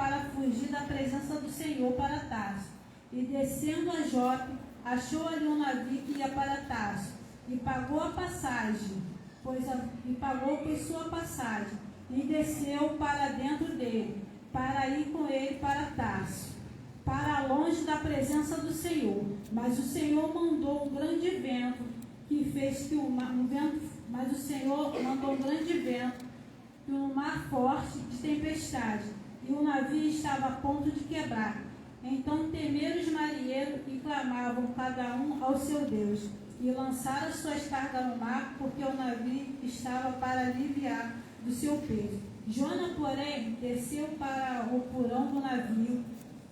para fugir da presença do Senhor para Tarso. E descendo a Jope, achou ali um navio que ia para Tarso, e pagou a passagem, pagou por sua passagem, e desceu para dentro dele, para ir com ele para Tarso, para longe da presença do Senhor. Mas o Senhor mandou um grande vento, que fez que mas o Senhor mandou um grande vento, e um mar forte de tempestade, e o navio estava a ponto de quebrar. Então temeram os marinheiros e clamavam cada um ao seu Deus, e lançaram suas cargas no mar, porque o navio estava para aliviar do seu peso. Jonas, porém, desceu para o porão do navio,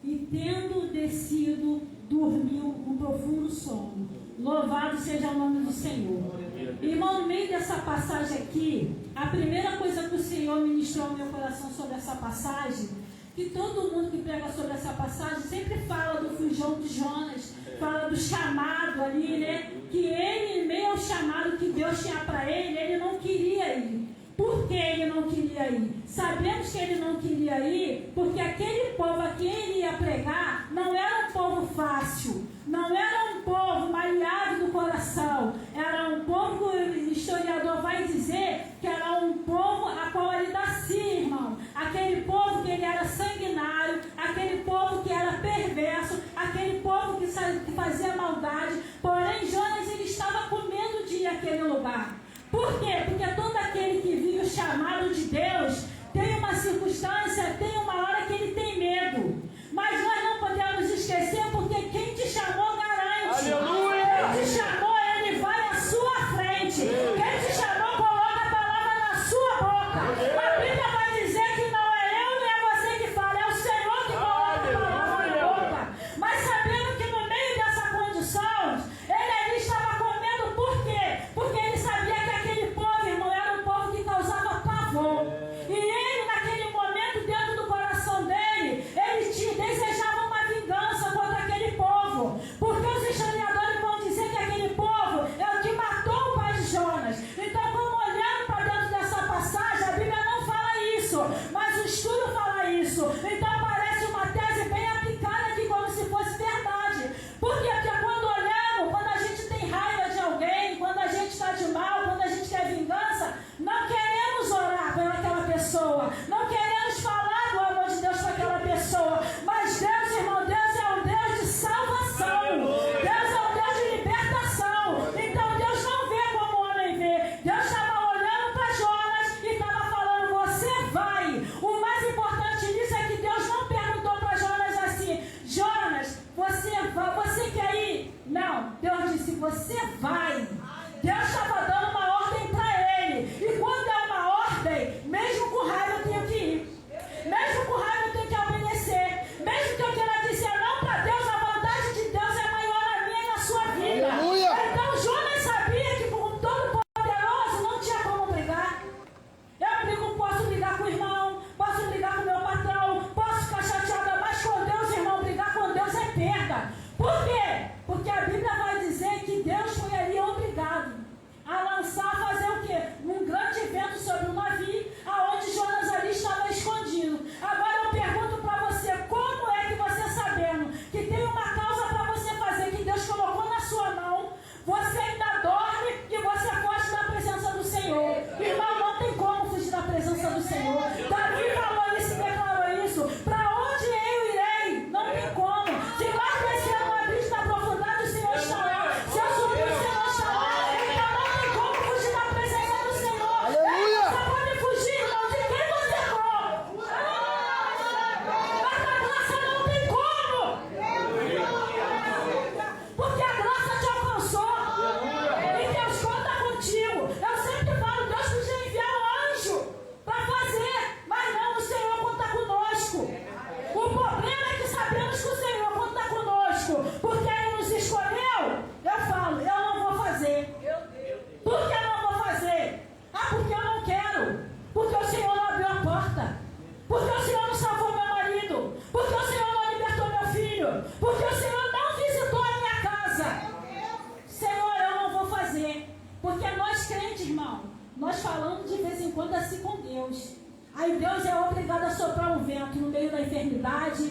e tendo descido, dormiu um profundo sono. Louvado seja o nome do Senhor. Irmão, no meio dessa passagem aqui, a primeira coisa que o Senhor ministrou ao meu coração sobre essa passagem, que todo mundo que prega sobre essa passagem sempre fala do fujão de Jonas, fala do chamado ali, né? Que ele, em meio ao chamado que Deus tinha para ele não queria ir. Por que ele não queria ir? Sabemos que ele não queria ir porque aquele povo a quem ele ia pregar não era um povo fácil, não era um povo maleável do coração, era um povo que o historiador vai dizer que era um povo a qual ele nascia, irmão. Aquele povo que ele era sanguinário, aquele povo que era perverso, aquele povo que fazia maldade. Porém, Jonas, ele estava com medo de ir àquele lugar. Por quê? Porque todo aquele que vive o chamado de Deus tem uma circunstância, tem uma hora que ele tem medo. Mas nós não podemos esquecer, porque quem te chamou garante. Aleluia! Quem te chamou, ele vai à sua frente. Quem te chamou, coloca a palavra na sua boca. A Bíblia vai dizer que não é eu nem é você que fala, é o Senhor que coloca a palavra na boca. Mas sabendo que no meio dessa condição, ele ali estava com medo. Por quê? Porque ele sabia que aquele povo, irmão, era um povo que causava pavor. E ele, naquele momento, dentro do coração dele, ele desejava uma vingança contra aquele povo. Porque os historiadores vão dizer que aquele povo é o que matou o pai de Jonas. Então, como olhando para dentro dessa passagem, a Bíblia não fala isso, mas o estudo fala isso. Então, parece uma tese bem aplicada aqui, como se fosse verdade. Por quê? Porque quando olhamos, quando a gente tem raiva de alguém, quando a gente está de mal, quando a gente quer vingança, não queremos orar pelaquela pessoa, não queremos falar do amor de Deus para aquela pessoa. Mas Deus, irmão, Deus é um Deus de salvação. Deus é um Deus de libertação. Então Deus não vê como o homem vê. Deus estava olhando para Jonas e estava falando: você vai. O mais importante nisso é que Deus vento, no meio da enfermidade.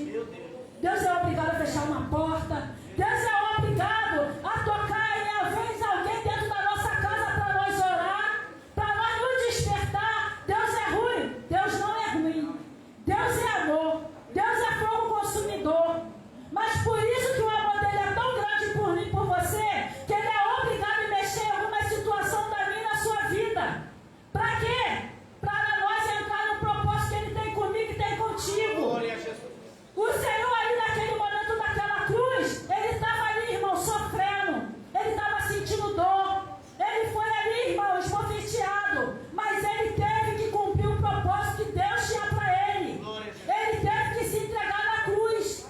Deus é obrigado a fechar uma porta. Deus é obrigado a tocar e às vezes alguém dentro da nossa casa para nós orar, para nós nos despertar. Deus é ruim? Deus não é ruim. Deus é amor. Deus é fogo consumidor. Mas por isso que o amor dele é tão grande por mim e por você, que ele é obrigado a mexer em alguma situação da minha e na sua vida. Para quê? Para nós entrar no propósito que ele tem comigo e tem contigo. Glória a Jesus. O Senhor ali naquele momento daquela cruz, ele estava ali, irmão, sofrendo. Ele estava sentindo dor. Ele foi ali, irmão, esbofeteado. Mas ele teve que cumprir o propósito que Deus tinha para ele. Ele teve que se entregar na cruz.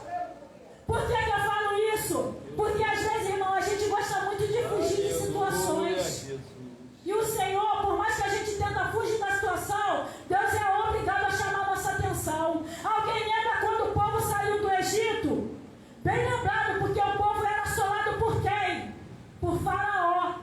Por que eu falo isso? Porque às vezes, irmão, a gente gosta muito de fugir de situações. E o Senhor, por mais que a gente tenta fugir da situação, Deus é obrigado a chamar a nossa atenção. Alguém lembra quando o povo saiu do Egito? Bem lembrado, porque o povo era assolado por quem? Por Faraó.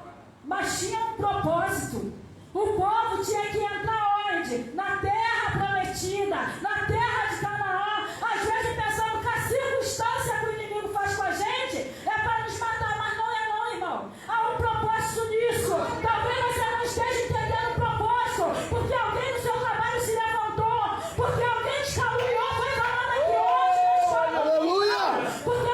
Mas tinha um propósito. O povo tinha que entrar onde? Na terra prometida, na terra de Canaã. Às vezes pensamos que a circunstância que o inimigo faz com a gente é para nos matar, mas não é não, irmão. Há um propósito nisso. Talvez você não esteja entendendo o propósito, porque alguém no seu trabalho se levantou, porque alguém te caluniou, foi falando aqui hoje na história. Aleluia! Porque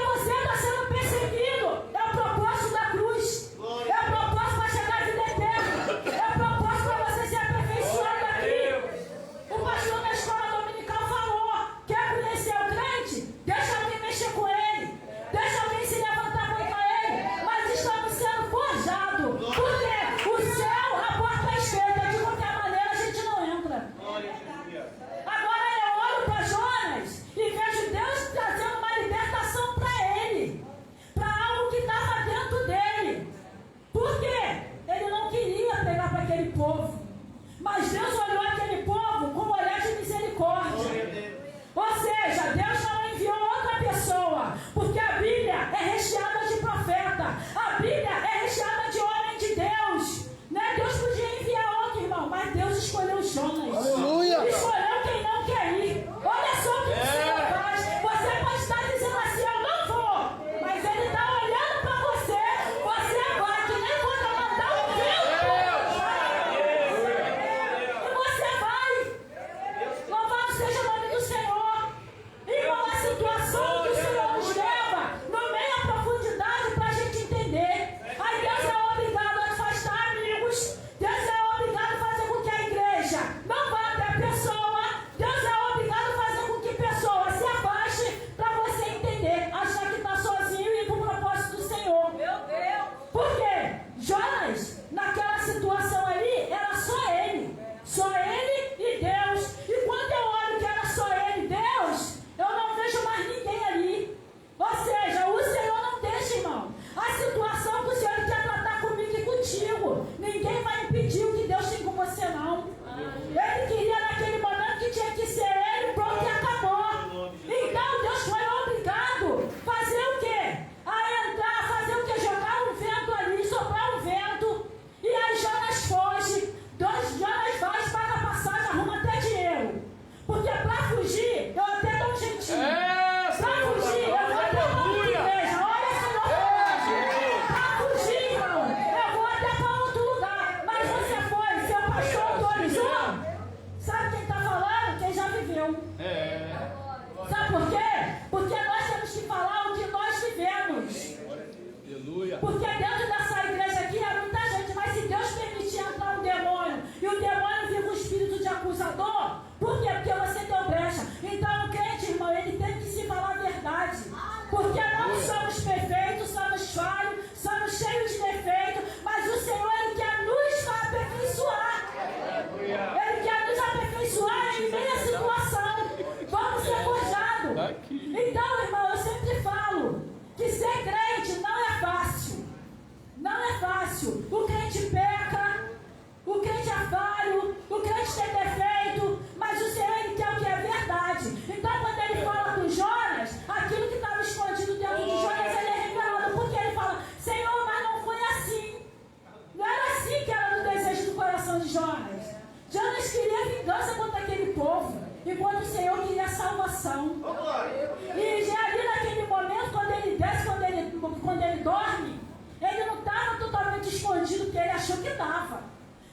estava.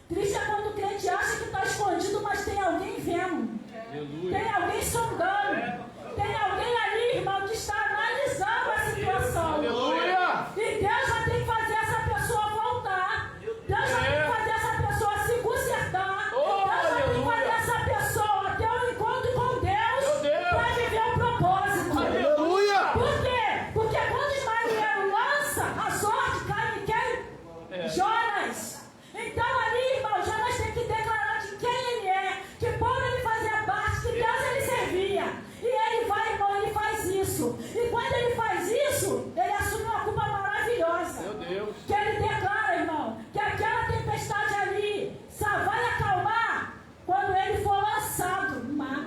Triste é quando o crente acha que está escondido, mas tem alguém vendo. Aleluia. Tem alguém sondando. Tem alguém ali, irmão, que está analisando a situação. Aleluia. E Deus vai ter que fazer essa pessoa voltar. Deus vai ter que fazer essa pessoa se consertar. Deus vai ter que fazer essa pessoa ter um encontro com Deus para viver o propósito. Aleluia. Por quê? Porque quando Ismael lança, a sorte cai em quem? Jonas. Então ali, irmão, Jonas tem que declarar de quem ele é, que povo ele fazia parte, que Deus ele servia. E ele vai, irmão, ele faz isso. E quando ele faz isso, ele assume uma culpa maravilhosa. Meu Deus. Que ele declara, irmão, que aquela tempestade ali só vai acalmar quando ele for lançado no mar.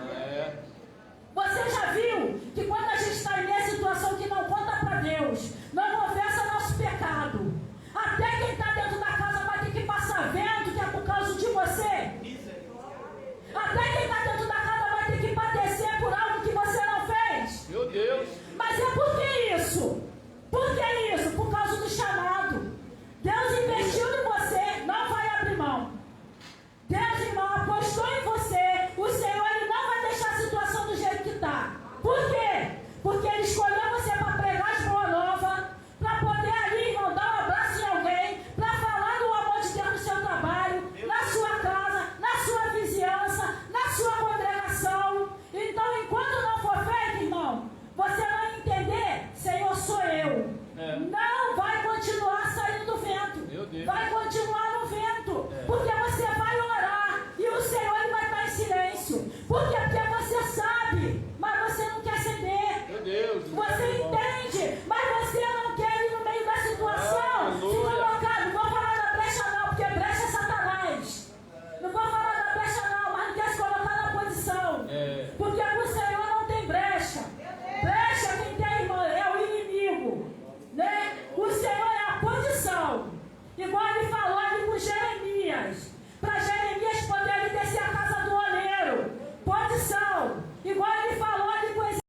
Você já viu que quando a gente está em uma situação que não conta para Deus, não confessa nosso pecado, até quem está dentro da casa vai ter que passar vento que é por causa de você. Até quem está dentro da casa vai ter que padecer por algo que você não fez. Meu Deus. Mas é por que isso? Por que isso? Por causa do chamado. Deus investiu em você, não vai abrir mão. Deus, irmão, apostou em você. O Senhor ele não vai deixar a situação do jeito que está. Por quê? Porque Ele escolheu você para pregar as boas novas, para poder ali, irmão, dar um abraço em alguém, para falar do amor de Deus no seu trabalho, na sua casa, na sua vizinhança, na sua congregação. Então, enquanto não for feito, irmão, você não entender, Senhor, sou eu. Não vai continuar saindo do vento. Meu Deus. Vai continuar